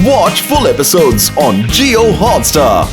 Watch full episodes on Jio Hotstar.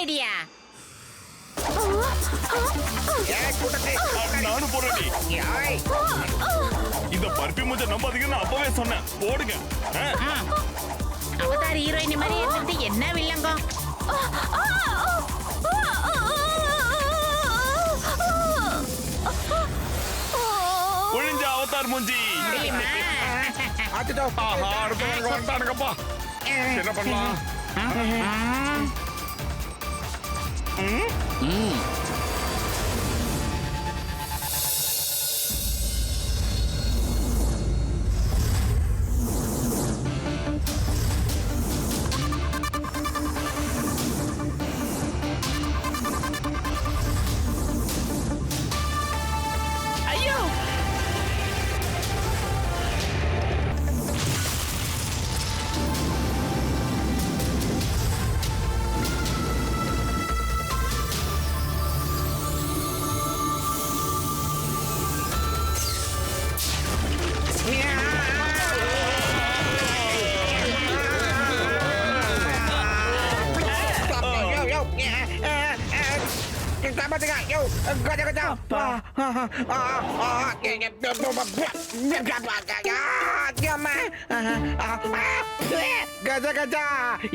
Idea நானும் போறேன். இந்த பர்ஃபியூம் மூஞ்ச நம்பாதீங்கன்னு அப்பவே சொன்னேன். போடுங்க. அவதார் ஹீரோயின் மாதிரி இருந்துட்டு என்ன வில்லங்கோ? ஒழிஞ்ச அவதார் மூஞ்சி. வந்துட்டானுங்கப்பா. என்ன பண்ணலாம்?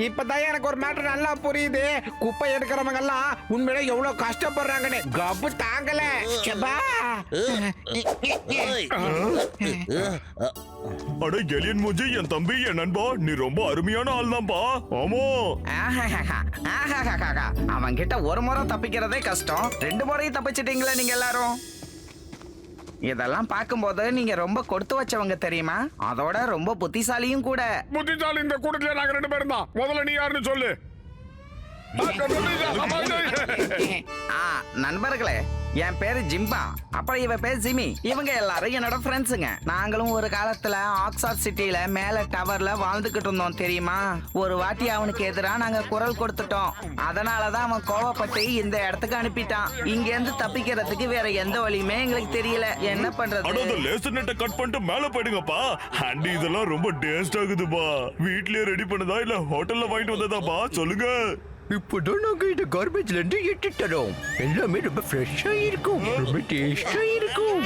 இப்பதான் எனக்கு ஒரு மேட்டர் நல்லா புரியுது. குப்பை எடுக்கிறவங்க எல்லாம் உண்மையில எவ்வளவு கஷ்டப்படுறாங்கன்னு. கப்பு தாங்கல. அட எலியன் மூஞ்சி, என் தம்பி, என் நண்பா, நீ ரொம்ப அருமையான ஆள் தான்பா. ஆமா, அவன் கிட்ட ஒரு முறை தப்பிக்கிறதே கஷ்டம், 2 முறையும் தப்பிச்சிட்டீங்களே நீங்க எல்லாரும். இதெல்லாம் பார்க்கும்போது நீங்க ரொம்ப கொடுத்து வச்சவங்க தெரியுமா? அதோட ரொம்ப புத்திசாலியும் கூட. புத்திசாலி இந்த கூட்டத்துல நாங்க 2 பேரும் தான். முதல்ல நீ யாருன்னு சொல்லு. நண்பர்களே, என் பேரு ஜிம்பா, அப்புறம் இவ பேர் ஜிமி. இவங்க எல்லாரும் என்னோட ஃப்ரெண்ட்ஸுங்க. நாங்களும் ஒரு காலத்துல ஆக்ஸ்போர்ட் சிட்டில மேல டவர்ல வாழ்ந்துகிட்டு இருந்தோம் தெரியுமா? ஒரு வாட்டி அவனுக்கு எதிரா நாங்க குரல் கொடுத்துட்டோம். அதனாலதான் அவன் கோவப்பட்டு இந்த இடத்துக்கு அனுப்பிட்டான். இங்க இருந்து தப்பிக்கிறதுக்கு வேற எந்த வழியுமே எங்களுக்கு தெரியல. என்ன பண்றது? லேசர் நெட்டை கட் பண்ணிட்டு மேல போயிடுங்கப்பா. ஆண்டி, இதெல்லாம் ரொம்ப டேஸ்ட் ஆகுதுப்பா. வீட்லயே ரெடி பண்ணதா இல்ல ஹோட்டல்ல வாங்கிட்டு வந்ததாப்பா? சொல்லுங்க. இப்போதான் நாங்க இந்த கார்பேஜ்ல இருந்து எடுத்துட்டு தரோம். எல்லாமே ரொம்ப ஃப்ரெஷ்ஷா இருக்கும், ரொம்ப டேஸ்டா இருக்கும்.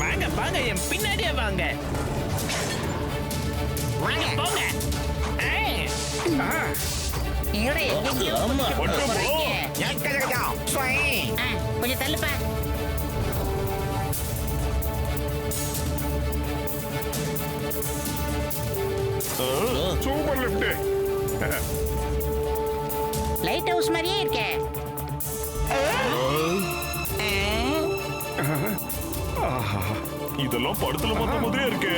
வாங்க வாங்க, என் பின்னாடியே வாங்க. வாங்க போங்க. கொஞ்சம் தள்ளுப்பா. Super lift. லைட் ஹவுஸ் மாதிரியே இருக்கே. இதெல்லாம் படத்துல பார்த்த மாதிரியே இருக்கு.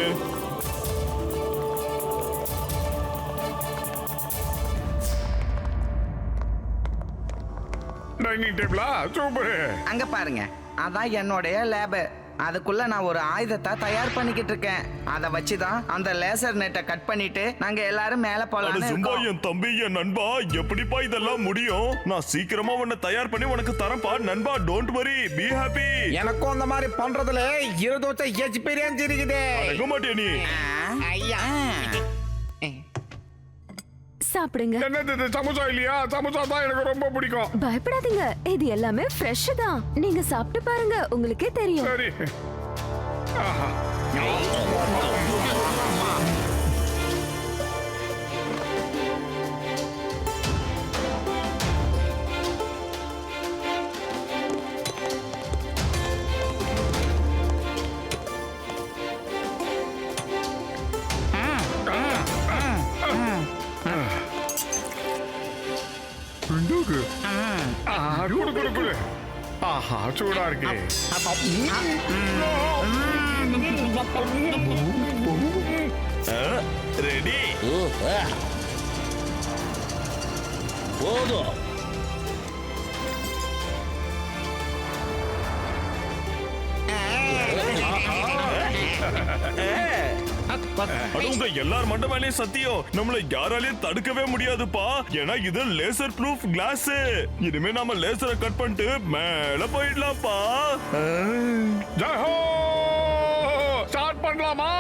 டைனிங் டேபிளா? சூப்பர். அங்க பாருங்க, அதான் என்னோடைய லேப். அதுக்குள்ள நான் ஒரு ஆயுதத்தை தயார் பண்ணிக்கிட்டு இருக்கேன். அதை வச்சுதான் அந்த லேசர் நெட்டை கட் பண்ணிட்டு நாங்க எல்லாரும் மேல போலாம். என் தம்பி, என் நண்பா, எப்படிப்பா இதெல்லாம் முடியும்? நான் சீக்கிரமா உன்னை தயார் பண்ணி உனக்கு தரப்பா நண்பா. Don't worry, be happy. எனக்கும் அந்த மாதிரி பண்றதுல 20 வருஷம் எக்ஸ்பீரியன்ஸ் இருக்குது. அடங்க மாட்டியா நீ? ஐயா, சாப்பிடுங்க. என்னது சமோசா இல்லையா? சமோசா தான் எனக்கு ரொம்ப பிடிக்கும். பயப்படாதீங்க, இது எல்லாமே ஃப்ரெஷ் தான். நீங்க சாப்பிட்டு பாருங்க, உங்களுக்கே தெரியும். சரி. ஆஹா. குடு குடு குடு. ஆஹா சூடா இருக்கு. ரெடி. போதும். அது உங்க எல்லார் மண்ட மேலயும் சத்தியம், நம்மள யாராலையும் தடுக்கவே முடியாதுப்பா. ஏன்னா இது லேசர் ப்ரூஃப் கிளாஸ். இனிமே நாம லேசரை கட் பண்ணிட்டு மேல போயிடலாம்ப்பா. ஜெய் ஹோ! ஸ்டார்ட் பண்ணலாமா?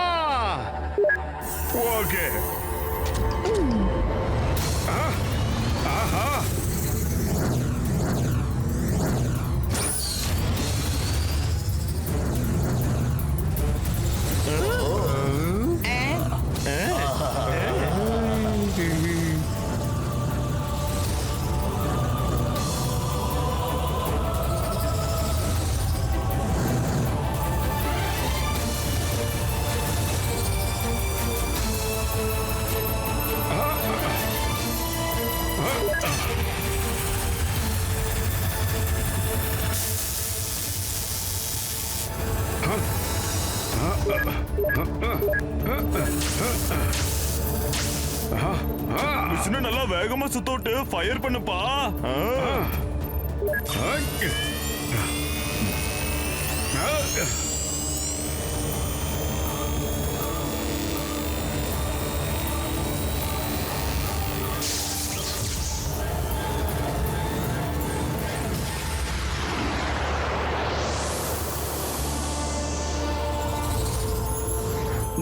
ஓகே. ஆஹா. மிஷினை நல்லா வேகமா சுத்தோட்டு ஃபயர் பண்ணுப்பா.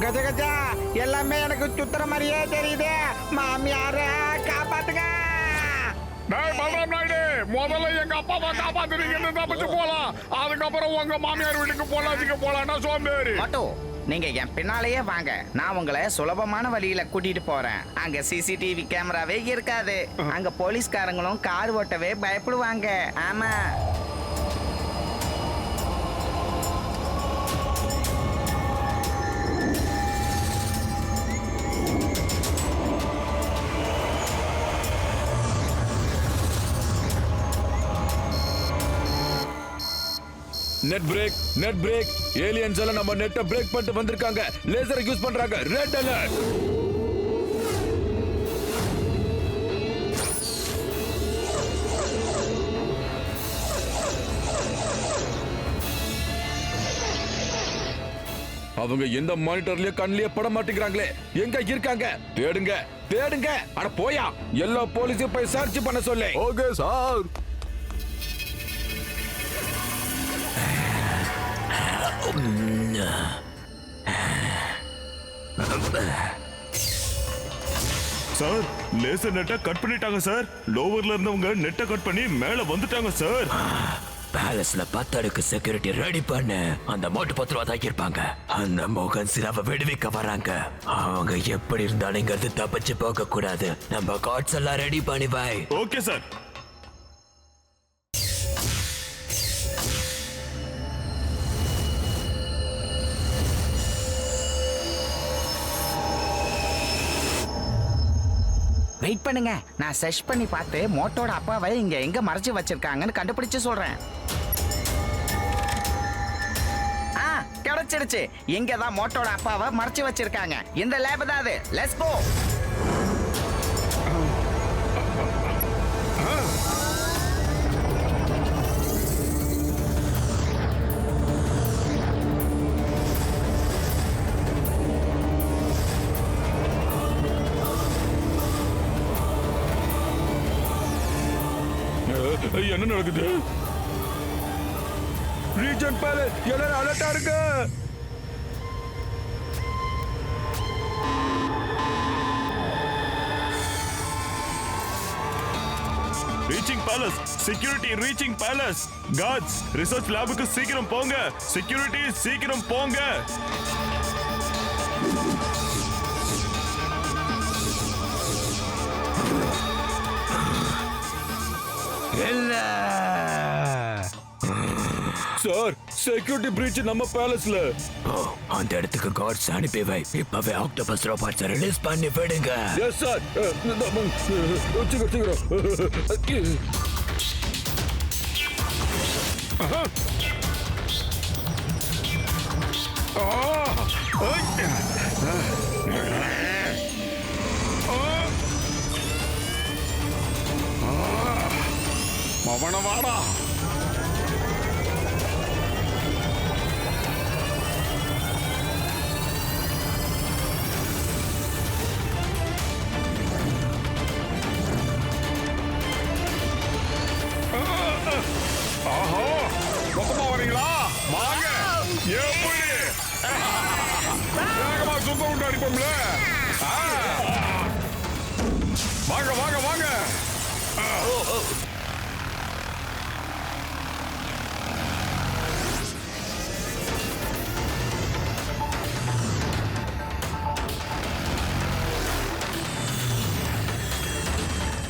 கஜ கஜா எல்லாமே எனக்கு சுத்துற மாதிரியே தெரியுது. மாமியார காப்பாத்துங்க. டேய் பலராம் நாயுடு, முதல்ல எங்க அப்பாவை காப்பாத்துறீங்கன்னு தப்பிச்சு போலாம். அதுக்கப்புறம் உங்க மாமியார் வீட்டுக்கு போலாம்னா சோம்பேறி. மட்டு நீங்க என் பின்னாலேயே வாங்க, நான் உங்களை சுலபமான வழியில கூட்டிட்டு போறேன். அங்க சிசிடிவி கேமராவே இருக்காது. அங்க போலீஸ்காரங்களும் கார் ஓட்டவே பயப்படுவாங்க. ஆமா. Net break. ஏலியன்ஸ் எல்லாம் நம்ம நெட்டை பிரேக் பண்ணிட்டு வந்திருக்காங்க. லேசரை யூஸ் பண்றாங்க. Red alert. அவங்க எந்த மானிட்டர்லயே கண்ணிலேயே பட மாட்டேங்கிறாங்களே. எங்க இருக்காங்க? தேடுங்க. அட போயா, எல்லா போலீஸையும் போய் சர்ச் பண்ண சொல்லு. Okay sir. சார், லேசர் நெட்டை கட் பண்ணிட்டாங்க சார். லோவர்ல இருந்தவங்க நெட்டை கட் பண்ணி மேல வந்துட்டாங்க சார். பேலஸ்ல 10 அடுக்கு செக்யூரிட்டி ரெடி பண்ணு. அந்த மோட்டு 10 ரூபா தான் இருப்பாங்க. அந்த மோகன் சிராவை விடுவிக்க வராங்க. அவங்க எப்படி இருந்தாலும் இங்க இருந்து தப்பிச்சு போக கூடாது. நம்ம கார்ட்ஸ் எல்லாம் ரெடி பண்ணி வை. Okay sir. வெயிட் பண்ணுங்க, நான் சர்ச் பண்ணி பார்த்து மோட்டோட அப்பாவை இங்க எங்க மறைச்சு வச்சிருக்காங்கன்னு கண்டுபிடிச்சு சொல்றேன். கிடைச்சிருச்சு. இங்க தான் மோட்டோட அப்பாவை மறைச்சு வச்சிருக்காங்க. இந்த லேப் தான் அது. Let's go. என்ன நடக்குது? ரீஜன் பேலஸ் எல்லாரும் அலர்ட்டா இருங்க. Reaching palace. Security reaching palace. Guards research லேபுக்கு சீக்கிரம் போங்க. செக்யூரிட்டி சீக்கிரம் போங்க. சார் செக்யூரிட்டி பிரீச் நம்ம பேலஸ்ல. ஓ, அந்த இடத்துக்கு கார்ட்ஸ் அனுப்பி வை. இப்பவே ஆக்டோபஸ் ரோபோட்ஸ் ரிலீஸ் பண்ணி விடுங்க. Yes sir. சீக்கிரம். மவன வாடா. ஆஹோ, மொத்தமா வரீங்களா? வாங்க. எப்படி வேகமா சுத்த விட்டு அடிப்போம்ல. வாங்க வாங்க வாங்க.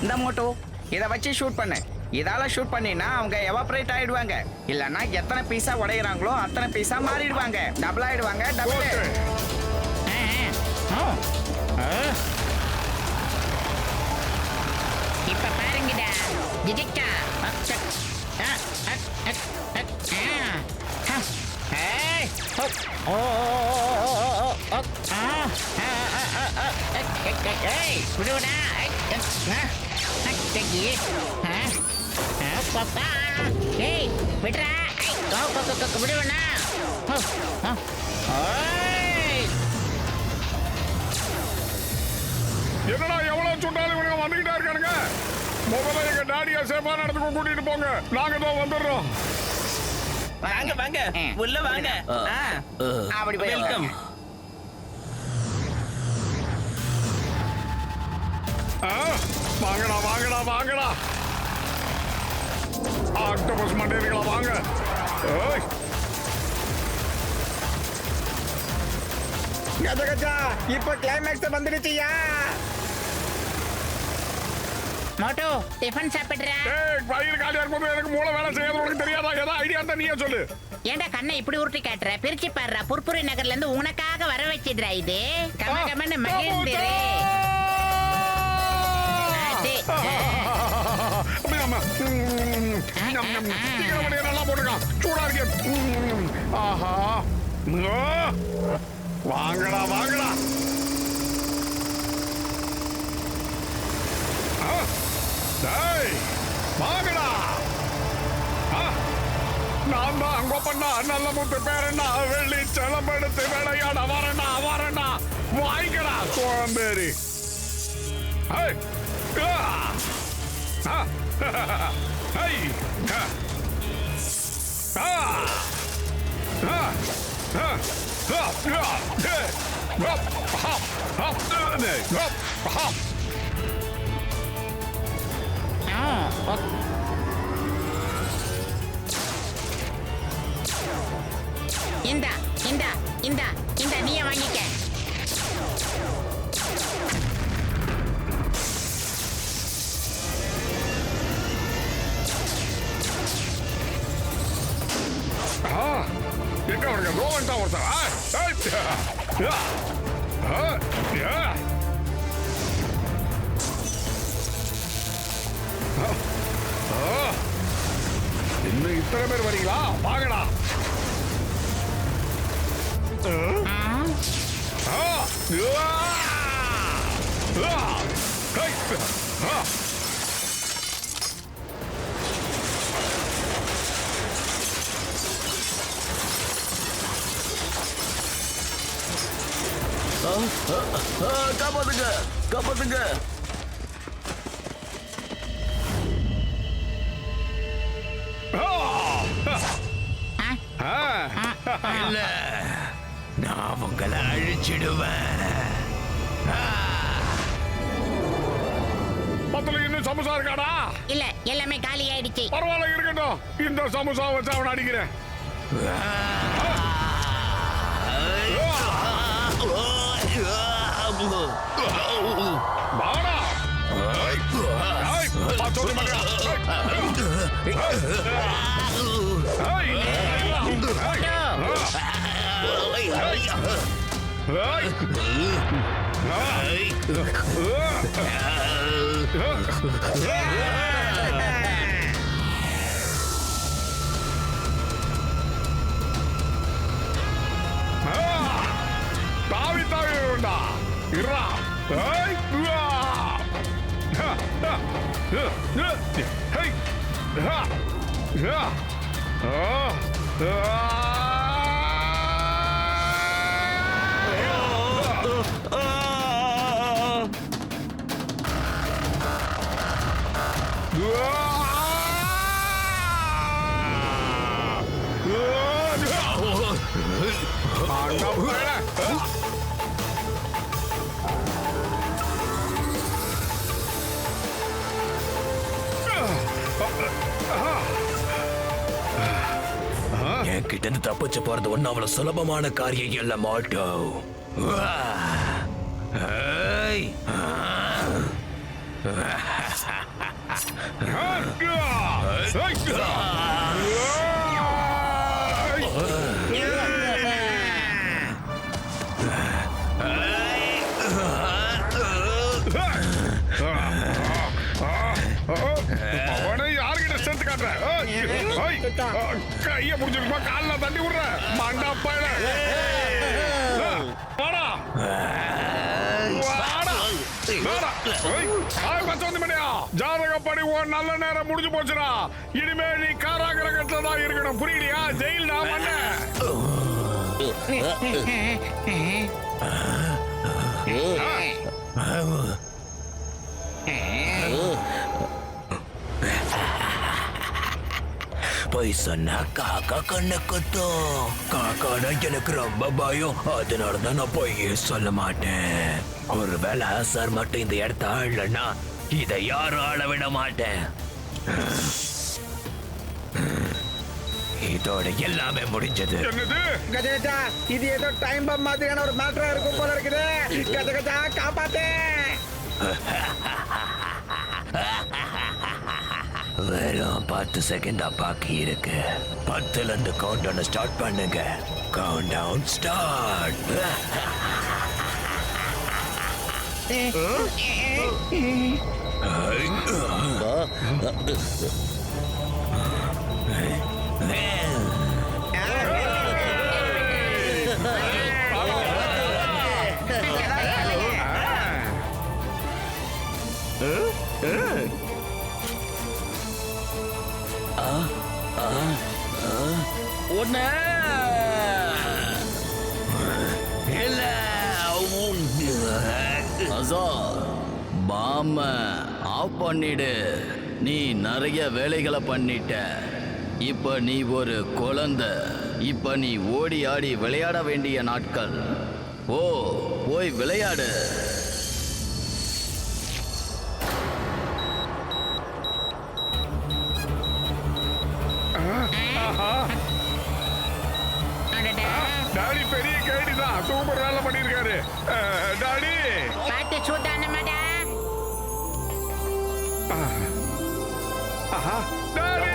இந்த மோட்டோ இத வச்சு ஷூட் பண்ணு. இதால ஷூட் பண்ணினா அவங்க எவாபரேட் ஆயிடுவாங்க. இல்லன்னா எத்தனை பீஸா உடையறாங்களோ அத்தனை பீஸா மாறிடுவாங்க. டபுள் ஆயிடுவாங்க. டபுள். இப்ப பாருங்கடா ஜிஜிக்கா விடுவடா ஏய் விடுறா விடுவண்ணா என்னடா எவ்வளவு சொன்னாலும் இவனுங்க வந்துகிட்டே இருக்கானுங்க. முதல்ல எங்க டாடியா சேஃபான இடத்துக்கு கூட்டிட்டு போங்க. நாங்க தான் வந்துடுறோம். வாங்க வாங்க உள்ள வாங்க. அப்படி போய் வெல்கம். வாங்கடா வாங்கடா வாங்கடா. ஆக்டோபஸ் மண்டேரிகளா வாங்க. ஏய் கஜா கஜா இப்ப கிளைமேக்ஸ் வந்துடுச்சியா? மோட்டோ டிஃபன் சாப்பிடுறா. ஏய் வயிறு காலியா இருக்கும்போது எனக்கு மூளை வேலை செய்யாது. உனக்கு தெரியாதா? ஏதா ஐடியா இருந்தா நீயே சொல்லு. ஏண்டா கண்ணை இப்படி உருட்டி காட்டுற? பிரிச்சு பாடுறா. புர்புரி நகர்ல இருந்து உனக்காக வர வச்சிடுறா. இது கம கமன்னு மகிழ்ந்துரு. நல்லா போட்டுருக்கான். சூடா இருக்கு. ஆஹா வாங்கடா வாங்கடா. வாங்கடா. நான் தான் அங்க பண்ணா நல்ல முத்து பேரண்ணா வெள்ளி செலம்பெடுத்து விளையாட வரண்டா வரண்டா. வாங்கிக்கடா சோம்பேறி. இந்தா இந்தா இந்தா இந்தா நீயே வாங்கிக்க. எங்க அவனுக்கு ரோவன் தான் ஒருத்தர். இன்னும் இத்தனை பேர் வரீங்களா? வாங்கடா. காப்பாத்துங்க காப்பாத்துங்க. இல்ல, நான் உங்களை அழிச்சிடுவேன். பத்துல இன்னும் சமோசா இருக்காடா? இல்ல எல்லாமே காலி ஆயிடுச்சு. பரவாயில்ல இருக்கட்டும். இந்த சமோசா வச்சு அவனை அடிக்கிறேன். வாடா. சொல்லி தாவி தாவி உண்டா இரா என்கிட்ட இருந்து தப்பிச்சு போறது ஒன்னும் அவ்வளவு சுலபமான காரியம் இல்ல மாட்டோ. அவனை யாருக்கிட்ட சேர்த்து காட்டுற கைய முடிஞ்சிருப்பா கால்ல தண்ணி விடுற மண்டா பையல வாடா ஜாதகப்படி உன் நல்ல நேரம் முடிஞ்சு போச்சுடா. இனிமே நீ காராகிரகத்துல தான் இருக்கணும், புரியலையா? ஜெயில் தான் மண்ண. போய் சொன்னா காக்கா கண்ணு குத்தும். காக்கானா எனக்கு ரொம்ப பயம், அதனாலதான் நான் போய் சொல்ல மாட்டேன். ஒருவேளை சார் மட்டும் இந்த இடத்த ஆளனா இதை யாரும் ஆள விட மாட்டேன். இதோட எல்லாமே முடிஞ்சது. கஜகஜா, இது ஏதோ டைம் பம் மாதிரியான ஒரு மேட்டரா இருக்கும் போல இருக்குது. கஜகஜா காப்பாத்தே. வெறும் 10 செகண்ட் பாக்கி இருக்கு. 10ல இருந்து கவுண்ட் டவுன் ஸ்டார்ட் பண்ணுங்க. Count down start. ஒண்ணு இல்ல பாம ஆஃப் பண்ணிடு. நீ நிறைய வேலைகளை பண்ணிட்ட. இப்ப நீ ஒரு குழந்தை. இப்ப நீ ஓடி ஆடி விளையாட வேண்டிய நாட்கள். ஓ, போய் விளையாடு. டாடி பெரிய கைடி தான், சூப்பர் வேலை பண்ணிருக்காரு. டாடி பார்த்து சூதானமாடா. டாடி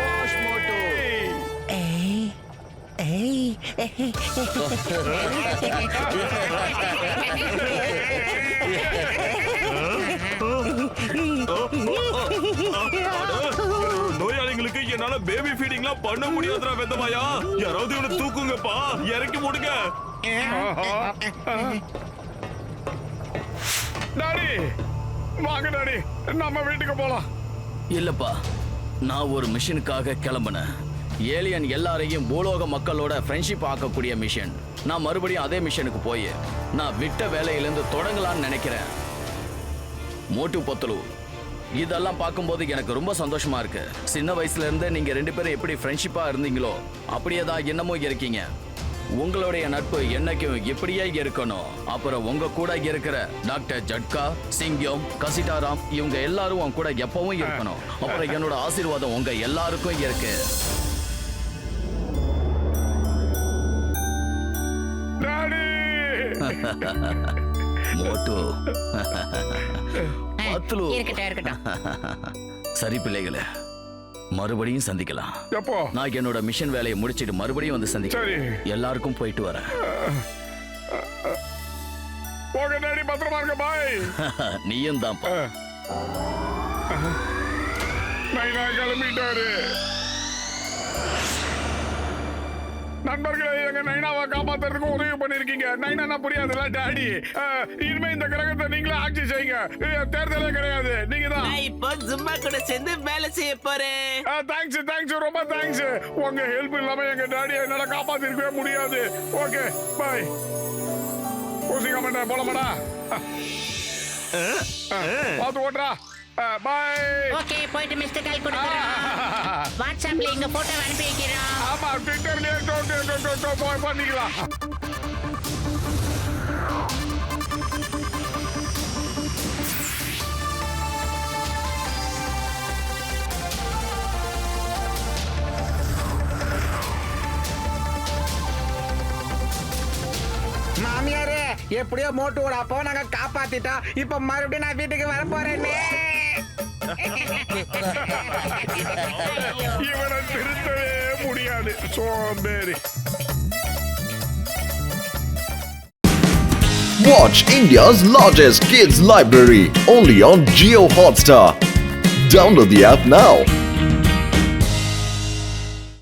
நோயாளிகளுக்கு என்னால பேபி ஃபீடிங்லாம் பண்ண முடியாதுடா வெந்தமாயா. யாராவது இவனை தூக்குங்கப்பா, இறக்கி போடுங்க. டாடி வாங்க டாடி, நம்ம வீட்டுக்கு போலாம். இல்லப்பா, நான் ஒரு மிஷனுக்காக கிளம்பினேன். ஏலியன் எல்லாரையும் பூலோக மக்களோட ஃப்ரெண்ட்ஷிப் ஆக்கக்கூடிய மிஷன். நான் மறுபடியும் அதே மிஷனுக்கு போய் நான் விட்ட வேலையிலிருந்து தொடங்கலான்னு நினைக்கிறேன். மோட்டு பத்துலு, இதெல்லாம் பார்க்கும்போது எனக்கு ரொம்ப சந்தோஷமா இருக்கு. சின்ன வயசுல இருந்தே நீங்க 2 பேரும் எப்படி ஃப்ரெண்ட்ஷிப்பா இருந்தீங்களோ அப்படியே தான் இன்னமும் இருக்கீங்க. உங்களுடைய நட்பு என்னைக்கும் இப்படியே இருக்கணும். அப்புறம் உங்க கூட இருக்கிற டாக்டர் ஜட்கா, சிங்கம், கசிட்டாராம் இவங்க எல்லாரும் உங்க கூட எப்பவும் இருக்கணும். அப்புறம் என்னோட ஆசீர்வாதம் உங்க எல்லாருக்கும் இருக்கு. மோட்டு இருக்கட்டும். சரி பிள்ளைகளே, மறுபடியும் சந்திக்கலாம். எப்போ? நான் என்னோட மிஷன் வேலையை முடிச்சிட்டு மறுபடியும் வந்து சந்திக்கிறேன். எல்லாருக்கும் போயிட்டு வரேன். உங்க டாடி பத்திரமா இருக்க பாய். நீயும் தான்ப்பா. நைனா கிளம்பிட்டாரு. நண்பர்களே, எங்க நைனாவை காப்பாத்துறதுக்கு உதவி பண்ணிருக்கீங்க. நைனா புரியாதுல்ல டாடி. இனிமே இந்த கிரகத்தை நீங்களே ஆட்சி செய்யுங்க. தேர்தலே கிடையாது, நீங்க தான். நான் இப்போ ஜும்பா கூட சேர்ந்து வேலை செய்ய போறேன். தேங்க்ஸ், ரொம்ப தேங்க்ஸ். உங்க ஹெல்ப் இல்லாம எங்க டாடியை என்னால காப்பாத்திருக்கவே முடியாது. Okay bye. ஊசிக்க மாட்டேன், போலமாடா. பார்த்து ஓட்டுறா. பாய். ஓகே, போயிட்டு மிஸ்டர் கால் கொடுக்குறோம். வாட்ஸ்அப்ல எங்க போட்டோ அனுப்பி வைக்கிறோம். ஆமா, ட்விட்டர்லயே பண்ணிக்கலாம். மாமியாரே, எப்படியோ மோட்டோட அப்போ நாங்க காப்பாத்திட்டோம். இப்ப மறுபடியும் நான் வீட்டுக்கு வர போறேனே. இவனை திருத்தவே முடியாது, சோம்பேறி. Watch India's largest kids library only on Jio Hotstar. Download the app now.